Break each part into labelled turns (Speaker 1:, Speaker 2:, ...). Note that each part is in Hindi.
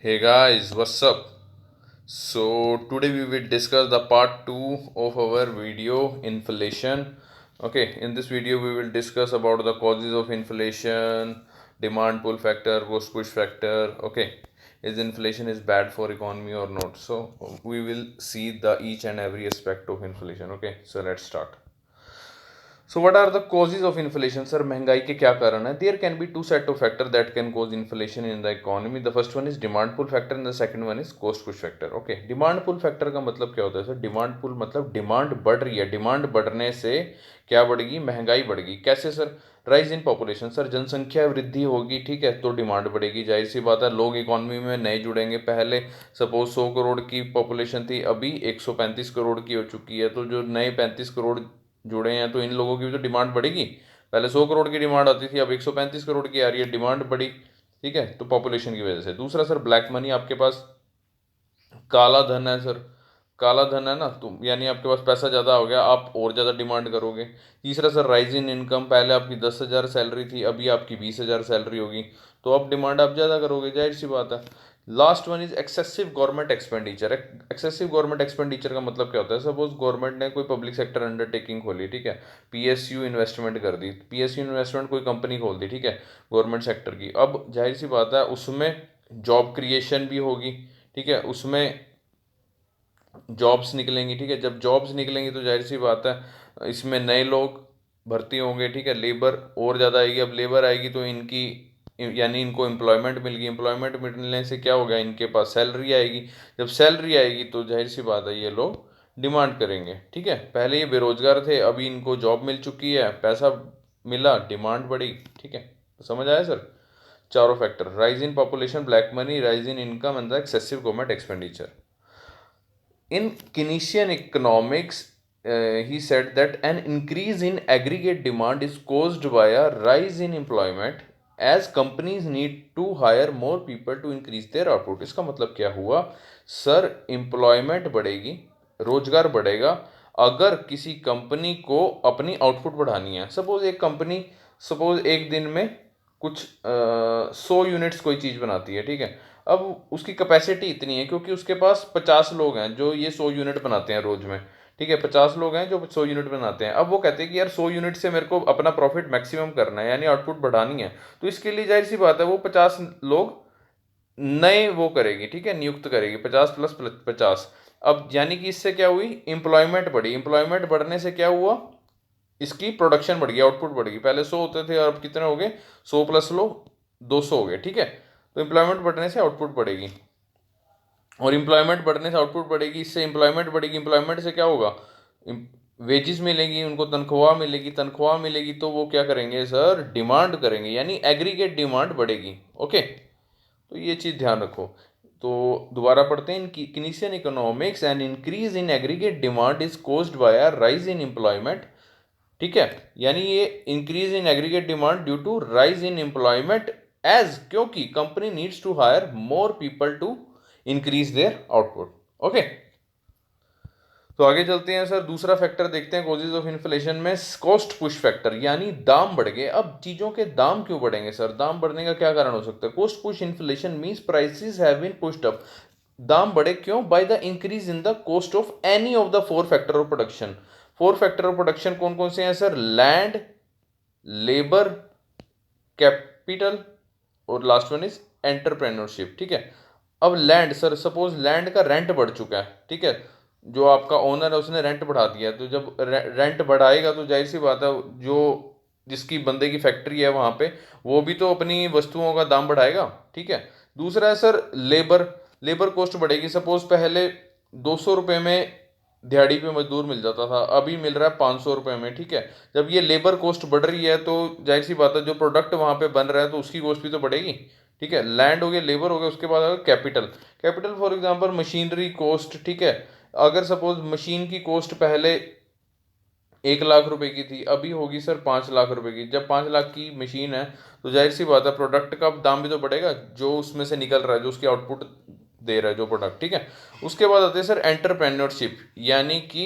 Speaker 1: Hey guys, what's up? So today we will discuss the part 2 of our video inflation. Okay, in this video we will discuss about the causes of inflation, demand pull factor, cost push factor. Okay, is inflation is bad for economy or not? So we will see the each and every aspect of inflation. Okay, so let's start. So what are the causes of inflation, sir? महंगाई के क्या कारण है? There can be two set of factor that can cause inflation in the economy. The first one is demand pull factor and the second one is cost push factor. Okay, demand pull factor का मतलब क्या होता है सर? डिमांड पुल मतलब डिमांड बढ़ रही है, डिमांड बढ़ने से क्या बढ़ेगी? महंगाई बढ़ेगी. कैसे sir? Rise in population, sir जनसंख्या वृद्धि होगी, ठीक है, तो डिमांड बढ़ेगी. जाहिर सी बात है, लोग इकोनॉमी में नए जुड़ेंगे. पहले सपोज 100 करोड़ की पॉपुलेशन थी, अभी 135 करोड़ की हो चुकी है, तो जो नए 35 करोड़ जुड़े हैं तो इन लोगों की भी तो डिमांड बढ़ेगी. पहले 100 करोड़ की डिमांड आती थी, अब 135 करोड़ की आ रही है, डिमांड बढ़ी. ठीक है, तो पॉपुलेशन की वजह से. दूसरा सर, ब्लैक मनी, आपके पास काला धन है सर. काला धन है ना, तो यानी आपके पास पैसा ज़्यादा हो गया, आप और ज़्यादा डिमांड करोगे. तीसरा सर, राइज इन इनकम, पहले आपकी 10,000 सैलरी थी, अभी आपकी 20,000 सैलरी होगी, तो अब डिमांड आप ज़्यादा करोगे, जाहिर सी बात है. Last one is excessive government expenditure. Excessive government expenditure का मतलब क्या होता है? सपोज गवर्नमेंट ने कोई पब्लिक सेक्टर अंडरटेकिंग खोली, ठीक है, पीएसयू इन्वेस्टमेंट कर दी, पीएसयू इन्वेस्टमेंट कोई कंपनी खोल दी, ठीक है, गवर्नमेंट सेक्टर की. अब जाहिर सी बात है उसमें जॉब क्रिएशन भी होगी, ठीक है, उसमें जॉब्स निकलेंगी. ठीक है, जब जॉब्स निकलेंगी तो जाहिर सी बात है इसमें नए लोग भर्ती होंगे, ठीक है, लेबर और ज़्यादा आएगी. अब लेबर आएगी तो इनकी यानी इनको एम्प्लॉयमेंट मिल गई, एम्प्लॉयमेंट मिलने से क्या होगा? इनके पास सैलरी आएगी. जब सैलरी आएगी तो जाहिर सी बात है ये लोग डिमांड करेंगे. ठीक है, पहले ये बेरोजगार थे, अभी इनको जॉब मिल चुकी है, पैसा मिला, डिमांड बढ़ी. ठीक है, तो समझ आया सर? चारों factor: rise in population, black money, rise in income and the excessive government expenditure. In Keynesian Economics, he said that an increase in aggregate demand is caused by a rise in employment as companies need to hire more people to increase their output. इसका मतलब क्या हुआ सर? एम्प्लॉयमेंट बढ़ेगी, रोजगार बढ़ेगा, अगर किसी कंपनी को अपनी आउटपुट बढ़ानी है. सपोज एक कंपनी, सपोज एक दिन में कुछ 100 यूनिट्स कोई चीज़ बनाती है, ठीक है. अब उसकी कैपेसिटी इतनी है क्योंकि उसके पास 50 लोग हैं जो ये 100 यूनिट बनाते हैं रोज में. ठीक है, 50 लोग हैं जो 100 यूनिट बनाते हैं. अब वो कहते हैं कि यार 100 यूनिट से मेरे को अपना प्रॉफिट मैक्सिमम करना है, यानी आउटपुट बढ़ानी है. तो इसके लिए जाहिर सी बात है वो 50 लोग नए वो करेगी, ठीक है, नियुक्त करेगी, 50 + 50. अब यानी कि इससे क्या हुई? एम्प्लॉयमेंट बढ़ी. एम्प्लॉयमेंट बढ़ने से क्या हुआ? इसकी प्रोडक्शन बढ़ गई, आउटपुट बढ़ गई. पहले 100 होते थे और अब कितने हो गए? 100 + लो 200 हो गए. ठीक है, तो एम्प्लॉयमेंट बढ़ने से आउटपुट बढ़ेगी, और एम्प्लॉयमेंट बढ़ने से आउटपुट बढ़ेगी, इससे एम्प्लॉयमेंट बढ़ेगी. एम्प्लॉयमेंट से क्या होगा? वेजेस मिलेंगी, उनको तनख्वाह मिलेगी, तनख्वाह मिलेगी तो वो क्या करेंगे सर? डिमांड करेंगे, यानी एग्रीगेट डिमांड बढ़ेगी. ओके, तो ये चीज़ ध्यान रखो. तो दोबारा पढ़ते हैं. Keynesian economics, and increase in aggregate demand is caused by a rise in employment. ठीक है, यानी ये increase in aggregate demand due to rise in employment, as क्योंकि company needs to hire more people to increase their output. Okay, तो आगे चलते हैं सर. दूसरा फैक्टर देखते हैं कॉजेज ऑफ इन्फ्लेशन में, कॉस्ट पुश फैक्टर, यानी दाम बढ़ गए. अब चीजों के दाम क्यों बढ़ेंगे सर? दाम बढ़ने का क्या कारण हो सकता है? Cost push inflation means prices have been pushed up. दाम बढ़े क्यों? By the increase in the cost of any of the four factor of production. Four factor of production कौन कौन से हैं सर? लैंड, लेबर, कैपिटल, और लास्ट वन इज एंटरप्रेन्योरशिप. ठीक है, अब लैंड सर, सपोज लैंड का रेंट बढ़ चुका है, ठीक है, जो आपका ओनर है उसने रेंट बढ़ा दिया, तो जब रेंट बढ़ाएगा तो जाहिर सी बात है जो जिसकी बंदे की फैक्ट्री है वहां पे, वो भी तो अपनी वस्तुओं का दाम बढ़ाएगा. ठीक है, दूसरा है सर लेबर. लेबर कॉस्ट बढ़ेगी. सपोज पहले 200 रुपये में दिहाड़ी पे मजदूर मिल जाता था, अभी मिल रहा है 500 रुपये में. ठीक है, जब ये लेबर कॉस्ट बढ़ रही है तो जाहिर सी बात है जो प्रोडक्ट वहां पे बन रहा है तो उसकी कॉस्ट भी तो बढ़ेगी. ठीक है, लैंड हो गया, लेबर हो गया, उसके बाद आएगा capital. Capital for example machinery cost. ठीक है, अगर सपोज मशीन की कॉस्ट पहले 1 लाख रुपए की थी, अभी होगी सर 5 लाख रुपए की. जब 5 लाख की मशीन है तो जाहिर सी बात है प्रोडक्ट का दाम भी तो बढ़ेगा, जो उसमें से निकल रहा है, जो उसकी आउटपुट दे रहा है जो प्रोडक्ट. ठीक है, उसके बाद आते हैं सर एंटरप्रेन्योरशिप, यानी कि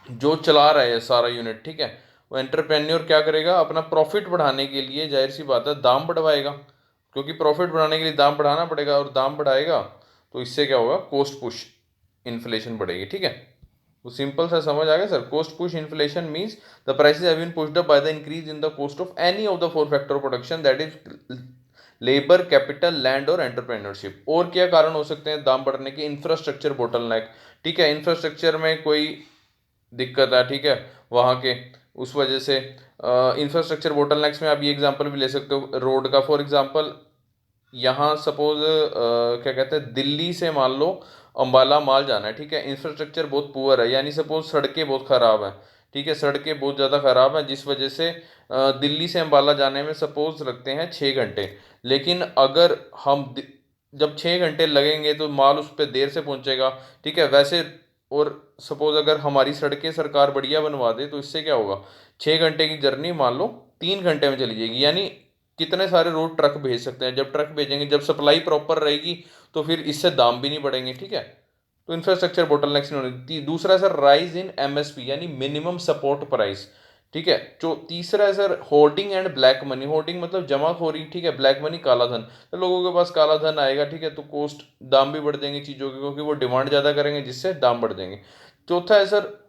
Speaker 1: जो चला रहा है सारा यूनिट. ठीक है, वो एंटरप्रेन्योर क्या करेगा? अपना प्रॉफिट बढ़ाने के लिए जाहिर सी बात है दाम बढ़वाएगा. क्योंकि प्रॉफिट बढ़ाने के लिए दाम बढ़ाना पड़ेगा, और दाम बढ़ाएगा तो इससे क्या होगा, कोस्ट पुश इन्फ्लेशन बढ़ेगी। ठीक है, तो सिंपल सा समझ आ गया sir. Cost push inflation means the prices have been pushed up by the increase in the cost of any of the four factor of production, that is labour, capital, land और एंटरप्रेन्योरशिप। और क्या कारण हो सकते हैं दाम बढ़ने के? Infrastructure bottleneck. ठीक है, इंफ्रास्ट्रक्चर में कोई दिक्कत है, ठीक है, वहाँ के उस वजह से इंफ्रास्ट्रक्चर बोटलनेक्स में आप ये एग्जांपल भी ले सकते हो रोड का। फॉर एग्जांपल यहाँ सपोज क्या कहते हैं, दिल्ली से मान लो अंबाला माल जाना है, ठीक है, इंफ्रास्ट्रक्चर बहुत पुअर है, यानी सपोज सड़कें बहुत ख़राब हैं, ठीक है, सड़कें बहुत ज़्यादा ख़राब हैं, जिस वजह से दिल्ली से अंबाला जाने में सपोज लगते हैं 6 घंटे। लेकिन अगर हम जब 6 घंटे लगेंगे तो माल उस पर देर से पहुंचेगा, ठीक है, वैसे। और सपोज अगर हमारी सड़कें सरकार बढ़िया बनवा दे तो इससे क्या होगा, 6 घंटे की जर्नी मान लो 3 घंटे में चली जाएगी। यानी कितने सारे रोड ट्रक भेज सकते हैं, जब ट्रक भेजेंगे, जब सप्लाई प्रॉपर रहेगी तो फिर इससे दाम भी नहीं बढ़ेंगे। ठीक है, तो इंफ्रास्ट्रक्चर बोटलनेक्स नहीं होनी। दूसरा है सर राइज इन एमएसपी यानी मिनिमम सपोर्ट प्राइस। ठीक है, जो तीसरा है sir hoarding and black money. Hoarding मतलब जमाखोरी, ठीक है, ब्लैक मनी काला धन। तो लोगों के पास काला धन आएगा, ठीक है, तो कॉस्ट दाम भी बढ़ जाएंगे चीज़ों के, क्योंकि वो डिमांड ज़्यादा करेंगे जिससे दाम बढ़ जाएंगे। चौथा है sir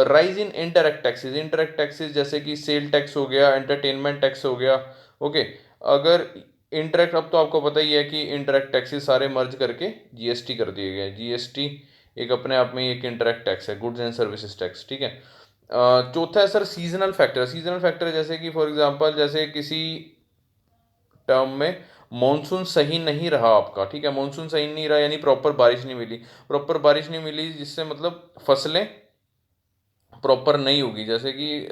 Speaker 1: rise in indirect taxes. Indirect taxes जैसे कि सेल टैक्स हो गया, एंटरटेनमेंट टैक्स हो गया। ओके, अगर इंटरेक्ट, अब तो आपको पता ही है कि इंटरेक्ट टैक्सेस सारे मर्ज करके जीएसटी कर दिए गए। जीएसटी एक अपने आप में एक इंटरेक्ट टैक्स है, गुड्स एंड सर्विसेज टैक्स। ठीक है, चौथा है sir seasonal factor. Seasonal factor जैसे कि फॉर एग्जांपल जैसे किसी टर्म में मॉनसून सही नहीं रहा आपका, ठीक है, मॉनसून सही नहीं रहा यानी प्रॉपर बारिश नहीं मिली। प्रॉपर बारिश नहीं मिली जिससे मतलब फसलें प्रॉपर नहीं होगी, जैसे कि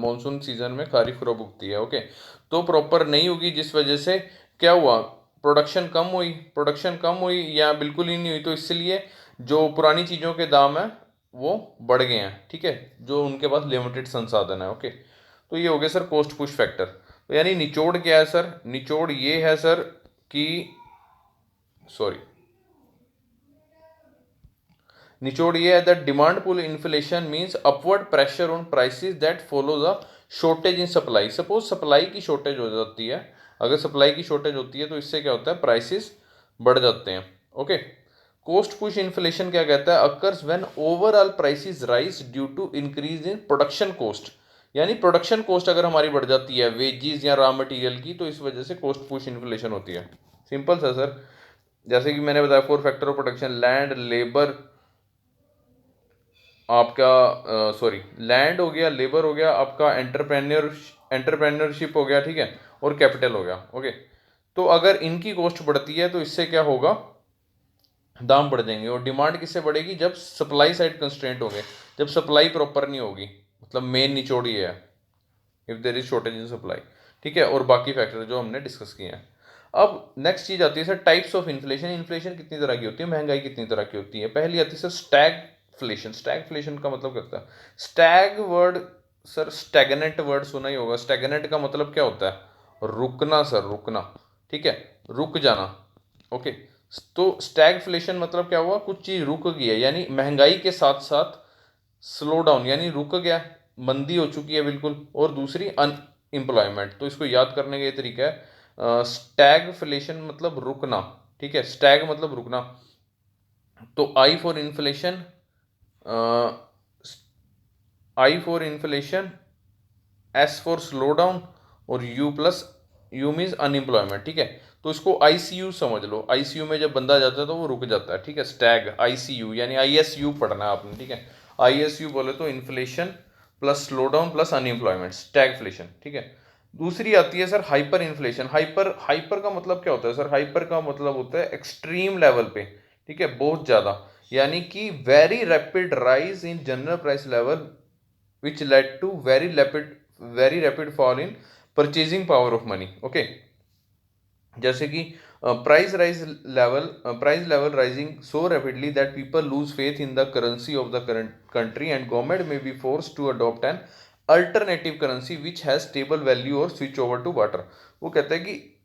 Speaker 1: मॉनसून सीजन में खरीफ क्रॉप उगती है। ओके, तो प्रॉपर नहीं होगी जिस वजह से क्या हुआ, प्रोडक्शन कम हुई, प्रोडक्शन कम हुई या बिल्कुल ही नहीं हुई, तो इसलिए जो पुरानी चीज़ों के दाम है वो बढ़ गए हैं। ठीक है, जो उनके पास लिमिटेड संसाधन है। ओके, तो ये हो गया सर कॉस्ट पुश फैक्टर। तो यानी निचोड़ क्या है सर, निचोड़ ये है सर कि सॉरी निचोड़ ये है that demand pull inflation means upward pressure on prices that follow the shortage in supply. Suppose supply की शॉर्टेज हो जाती है, अगर सप्लाई की शॉर्टेज होती है तो इससे क्या होता है, प्राइसेस बढ़ जाते हैं। ओके, कॉस्ट पुश इन्फ्लेशन क्या कहता है, occurs when overall prices rise due to increase in production cost. यानी प्रोडक्शन कॉस्ट अगर हमारी बढ़ जाती है वेजीज या रॉ मटेरियल की, तो इस वजह से कॉस्ट पुश इन्फ्लेशन होती है। सिंपल सा सर, जैसे कि मैंने बताया four factor of production, land, labour, आपका सॉरी लैंड हो गया, लेबर हो गया, आपका एंटरप्रेन्योरशिप हो गया, ठीक है, और कैपिटल हो गया। ओके, तो अगर इनकी कॉस्ट बढ़ती है तो इससे क्या होगा, दाम बढ़ जाएंगे। और डिमांड किससे बढ़ेगी, जब सप्लाई साइड कंस्ट्रेंट होंगे, जब सप्लाई प्रॉपर नहीं होगी। मतलब मेन निचोड़ ये है, if there is shortage in supply. ठीक है, और बाकी फैक्टर जो हमने डिस्कस किए हैं। अब नेक्स्ट चीज आती है sir types of inflation. Inflation कितनी तरह की होती है, महंगाई कितनी तरह की होती है। पहली आती है सर स्टैगफ्लेशन। स्टैगफ्लेशन का मतलब क्या होता है, Stag word sir stagnant word सुना ही होगा। स्टैगनेंट का मतलब क्या होता है, रुकना सर, रुकना। ठीक है, रुक जाना। ओके, तो स्टैगफ्लेशन मतलब क्या हुआ, कुछ चीज रुक गई है, यानी महंगाई के साथ साथ स्लो डाउन यानी रुक गया, मंदी हो चुकी है बिल्कुल। और दूसरी अनएम्प्लॉयमेंट। तो इसको याद करने का ये तरीका है, स्टैगफ्लेशन मतलब रुकना। ठीक है, स्टैग मतलब रुकना। तो I for inflation, S for slow down, और U plus U means unemployment. ठीक है, तो इसको आईसीयू समझ लो। आईसीयू में जब बंदा जाता है तो वो रुक जाता है। ठीक है, स्टैग आईसीयू यानी आईएसयू पढ़ना है आपने। ठीक है, आईएसयू बोले तो inflation plus slow down plus unemployment, stagflation. ठीक है, दूसरी आती है sir hyper inflation. Hyper hyper का मतलब क्या होता है सर, हाइपर का मतलब होता है एक्सट्रीम लेवल पे। ठीक है, बहुत ज़्यादा, यानी कि very rapid rise in general price level which led to very rapid fall in purchasing power of money. Okay, जैसे कि price level rising so rapidly that people lose faith in the currency of the current country and government may be force to adopt an alternative currency which has stable value और स्विच ओवर टू वाटर। वो कहते हैं कि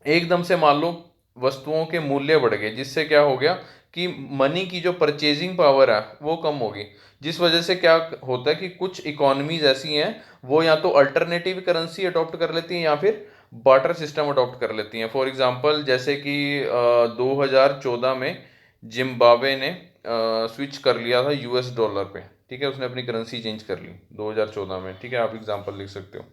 Speaker 1: एकदम से मान लो वस्तुओं के मूल्य बढ़ गए, जिससे क्या हो गया कि मनी की जो परचेजिंग पावर है वो कम होगी। जिस वजह से क्या होता है कि कुछ इकोनॉमीज ऐसी हैं वो या तो अल्टरनेटिव करेंसी अडॉप्ट कर लेती हैं या फिर बार्टर सिस्टम अडॉप्ट कर लेती हैं। फॉर एग्जांपल जैसे कि 2014 में जिम्बाब्वे ने स्विच कर लिया था यूएस डॉलर पे, ठीक है, उसने अपनी करेंसी चेंज कर ली 2014 में, ठीक है, आप एग्जांपल लिख सकते हो।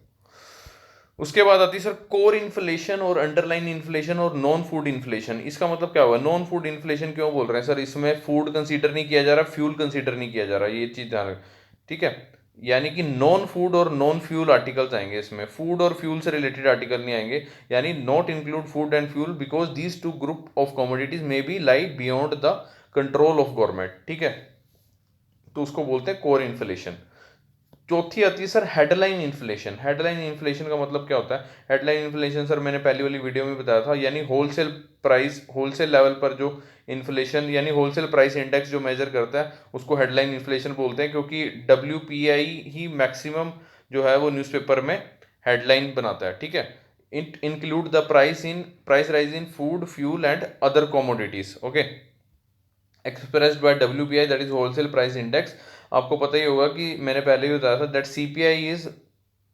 Speaker 1: उसके बाद आती है सर कोर इन्फ्लेशन और अंडरलाइन इन्फ्लेशन और नॉन फूड इन्फ्लेशन। इसका मतलब क्या हुआ, नॉन फूड इन्फ्लेशन क्यों बोल रहे हैं सर, इसमें फूड कंसीडर नहीं किया जा रहा, फ्यूल कंसीडर नहीं किया जा रहा, ये चीज ध्यान रखें, ठीक है। यानी कि नॉन फूड और नॉन फ्यूल आर्टिकल्स आएंगे इसमें, फूड और फ्यूल से रिलेटेड आर्टिकल नहीं आएंगे, यानी not include food and fuel because these two group of commodities may be lie beyond the control of government, ठीक है, तो उसको बोलते हैं कोर इन्फ्लेशन। चौथी आती है sir headline inflation. Headline inflation का मतलब क्या होता है, हेडलाइन इन्फ्लेशन सर मैंने पहली वाली वीडियो में बताया था, यानी होलसेल प्राइस, होलसेल लेवल पर जो इन्फ्लेशन, यानी होलसेल प्राइस इंडेक्स जो मेजर करता है उसको हेडलाइन इन्फ्लेशन बोलते हैं, क्योंकि WPI ही मैक्सिमम जो है वो न्यूज़पेपर में हेडलाइन बनाता है, ठीक है। It include the price rise in food fuel and other commodities, okay, expressed by WPI that is wholesale price index. आपको पता ही होगा कि मैंने पहले ही बताया था that CPI is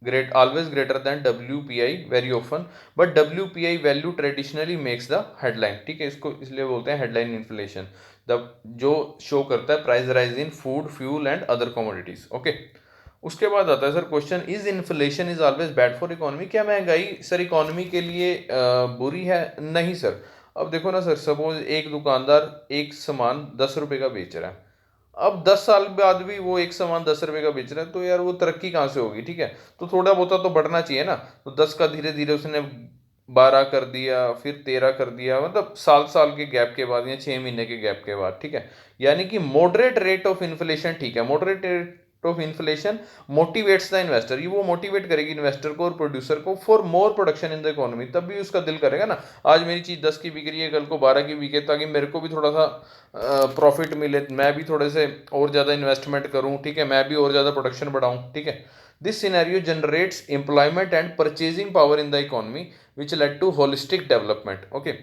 Speaker 1: great always greater than WPI very often, but WPI value traditionally makes the headline, ठीक है, इसको इसलिए बोलते हैं हेडलाइन इन्फ्लेशन, द जो शो करता है price rise in food fuel and other commodities, okay. उसके बाद आता है sir question, is inflation is always bad for economy. क्या महंगाई सर इकोनॉमी के लिए बुरी है? नहीं सर। अब देखो ना सर, सपोज एक दुकानदार एक सामान 10 रुपए का बेच रहा है, अब 10 साल बाद भी वो एक सामान 10 रुपए का बेच रहा है, तो यार वो तरक्की कहाँ से होगी, ठीक है। तो थोड़ा बहुत तो बढ़ना चाहिए ना, तो 10 का धीरे धीरे उसने 12 कर दिया, फिर 13 कर दिया, मतलब साल साल के गैप के बाद या 6 महीने के गैप के बाद, ठीक है। यानी कि मॉडरेट रेट ऑफ इन्फ्लेशन, ठीक है, moderate rate of inflation motivates the investor, ये वो मोटिवेट करेगी इन्वेस्टर को और प्रोड्यूसर को for more production in the economy, तब भी उसका दिल करेगा ना, आज मेरी चीज 10 की बिक रही है, कल को 12 की बिके, ताकि मेरे को भी थोड़ा सा प्रॉफिट मिले, मैं भी थोड़े से और ज़्यादा इन्वेस्टमेंट करूं, ठीक है, मैं भी और ज़्यादा प्रोडक्शन बढ़ाऊं, ठीक है। This scenario generates employment and purchasing power in the economy which led to holistic development, okay.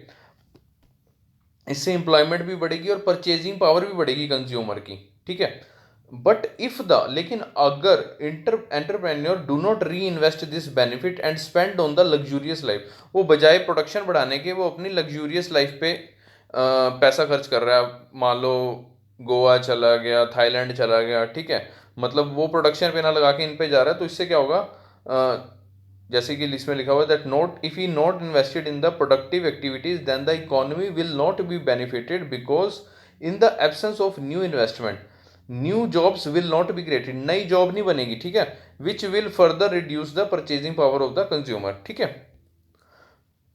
Speaker 1: इससे एम्प्लॉयमेंट भी बढ़ेगी और परचेजिंग पावर भी बढ़ेगी कंज्यूमर की, ठीक है। बट इफ द, लेकिन अगर एंटरप्रेन्योर डू नॉट री invest this benefit and spend on the luxurious life, वो बजाय प्रोडक्शन बढ़ाने के वो अपनी लग्जूरियस लाइफ पे पैसा खर्च कर रहा है, मान लो गोवा चला गया, थाईलैंड चला गया, ठीक है, मतलब वो प्रोडक्शन पे ना लगा के इन पे जा रहा है, तो इससे क्या होगा, जैसे कि लिस्ट में लिखा हुआ है that not if he not invested in the productive activities then the economy will not be benefited because in the absence of new investment new jobs will not be created, नई जॉब नहीं बनेगी, ठीक है, which will further reduce the purchasing power of the consumer, ठीक है।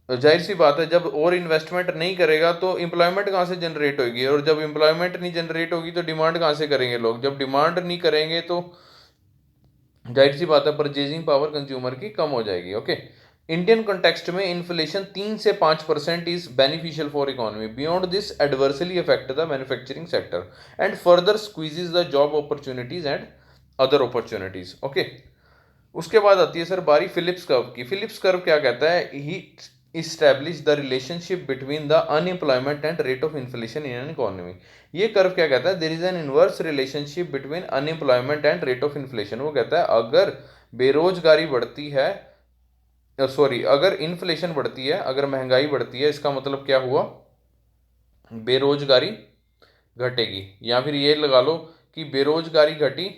Speaker 1: जाहिर सी बात है, जब और इन्वेस्टमेंट नहीं करेगा तो एम्प्लॉयमेंट कहाँ से जनरेट होगी, और जब एम्प्लॉयमेंट नहीं जनरेट होगी तो डिमांड कहाँ से करेंगे लोग, जब डिमांड नहीं करेंगे तो जाहिर सी बात है परचेजिंग पावर कंज्यूमर की कम हो जाएगी, ओके। इंडियन कॉन्टेक्स्ट में इन्फ्लेशन 3 से 5% is beneficial for economy, beyond this adversely affect the manufacturing sector and further squeezes the job opportunities and other opportunities, okay. उसके बाद आती है सर बारी फिलिप्स कर्व की। फिलिप्स कर्व क्या कहता है, he establish the relationship between the unemployment and rate of inflation in an economy. ये कर्व क्या कहता है, there is an inverse relationship between unemployment and rate of inflation. वो कहता है अगर बेरोजगारी बढ़ती है, सॉरी, अगर इन्फ्लेशन बढ़ती है, अगर महंगाई बढ़ती है, इसका मतलब क्या हुआ, बेरोजगारी घटेगी, या फिर ये लगा लो कि बेरोजगारी घटी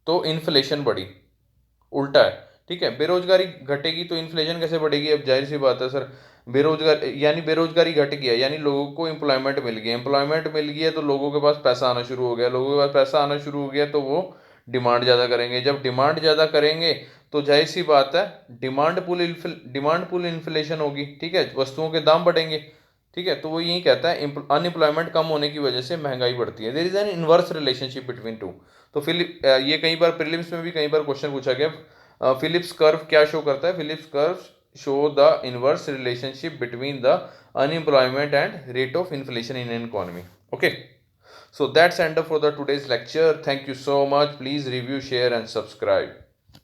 Speaker 1: तो इन्फ्लेशन बढ़ी, उल्टा है, ठीक है, बेरोजगारी घटेगी तो इन्फ्लेशन कैसे बढ़ेगी। अब जाहिर सी बात है सर, बेरोजगार यानी बेरोजगारी घट गया, यानी लोगों को एम्प्लॉयमेंट मिल गया, एम्प्लॉयमेंट मिल गया तो लोगों के पास पैसा आना शुरू हो गया, लोगों के पास पैसा आना शुरू हो गया तो वो डिमांड ज़्यादा करेंगे, जब डिमांड ज़्यादा करेंगे तो जाहिर सी बात है डिमांड पुल इन्फ्लेशन होगी, ठीक है, वस्तुओं के दाम बढ़ेंगे, ठीक है। तो वो यही कहता है अनएम्प्लॉयमेंट कम होने की वजह से महंगाई बढ़ती है, there is an inverse relationship between two. तो ये कई बार प्रीलिम्स में भी कई बार क्वेश्चन पूछा गया, फिलिप्स कर्व क्या शो करता है, Phillips curve show the inverse relationship between the unemployment and rate of inflation in an economy, okay. So that's end up for the today's lecture. Thank you so much. Please review, share and subscribe.